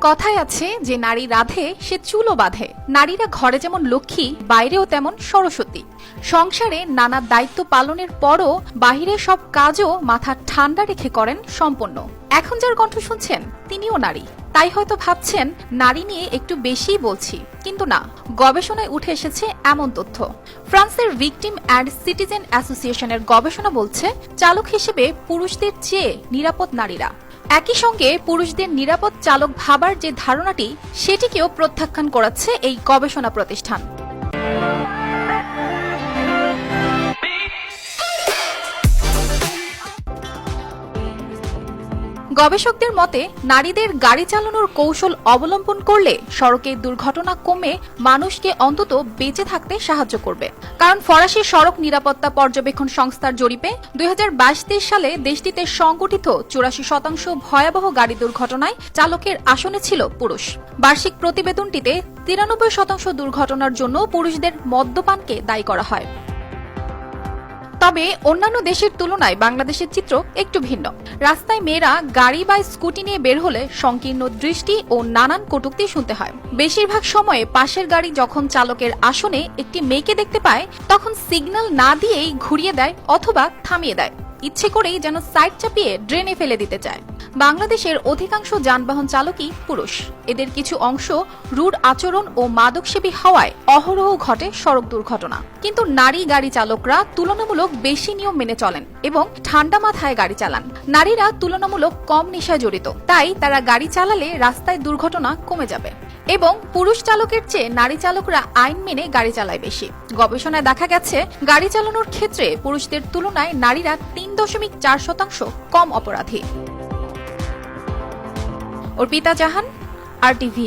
কথায় আছে যে নারী রাধে সে চুলও বাঁধে। নারীরা ঘরে যেমন লক্ষ্মী, বাইরেও তেমন সরস্বতী। সংসারে নানা দায়িত্ব পালনের পরও বাহিরে সব কাজও মাথা ঠান্ডা রেখে করেন সম্পন্ন। এখন যার কণ্ঠ শুনছেন তিনিও নারী। তাই হয়তো ভাবছেন নারী নিয়ে একটু বেশিই বলছি, কিন্তু না, গবেষণায় উঠে এসেছে এমন তথ্য। ফ্রান্সের ভিকটিম অ্যান্ড সিটিজেন অ্যাসোসিয়েশনের গবেষণা বলছে চালক হিসেবে পুরুষদের চেয়ে নিরাপদ নারীরা। একই সঙ্গে পুরুষদের নিরাপদ চালক ভাবার যে ধারণাটি, সেটিকেও প্রত্যাখ্যান করাচ্ছে এই গবেষণা প্রতিষ্ঠান। গবেষকদের মতে নারীদের গাড়ি চালানোর কৌশল অবলম্বন করলে সড়কে দুর্ঘটনা কমে মানুষকে অন্তত বেঁচে থাকতে সাহায্য করবে। কারণ ফরাসি সড়ক নিরাপত্তা পর্যবেক্ষণ সংস্থার জরিপে 2022-23 সালে দেশটিতে সংঘটিত 84% ভয়াবহ গাড়ি দুর্ঘটনায় চালকের আসনে ছিল পুরুষ। বার্ষিক প্রতিবেদনটিতে 93% দুর্ঘটনার জন্য পুরুষদের মদ্যপানকে দায়ী করা হয়। তবে অন্যান্য দেশের তুলনায় বাংলাদেশের চিত্র একটু ভিন্ন। রাস্তায় মেয়েরা গাড়ি বা স্কুটি নিয়ে বের হলে সংকীর্ণ দৃষ্টি ও নানান কটূক্তি শুনতে হয়। বেশিরভাগ সময়ে পাশের গাড়ি যখন চালকের আসনে একটি মেয়েকে দেখতে পায়, তখন সিগন্যাল না দিয়েই ঘুরিয়ে দেয় অথবা থামিয়ে দেয়, ইচ্ছে করেই যেন সাইড চাপিয়ে ড্রেনে ফেলে দিতে চায়। বাংলাদেশের অধিকাংশ যানবাহন চালকই পুরুষ। এদের কিছু অংশ রুড আচরণ ও মাদকসেবী হওয়ায় অহরহ ঘটে সড়ক দুর্ঘটনা। কিন্তু নারী গাড়ি চালকরা তুলনামূলক বেশি নিয়ম মেনে চলেন এবং ঠান্ডা মাথায় গাড়ি চালান। নারীরা তুলনামূলক কম নেশায় জড়িত, তাই তারা গাড়ি চালালে রাস্তায় দুর্ঘটনা কমে যাবে। এবং পুরুষ চালকের চেয়ে নারী চালকরা আইন মেনে গাড়ি চালায় বেশি। গবেষণায় দেখা গেছে গাড়ি চালানোর ক্ষেত্রে পুরুষদের তুলনায় নারীরা 3.4% কম অপরাধী। অর্পিতা জাহান, RTV।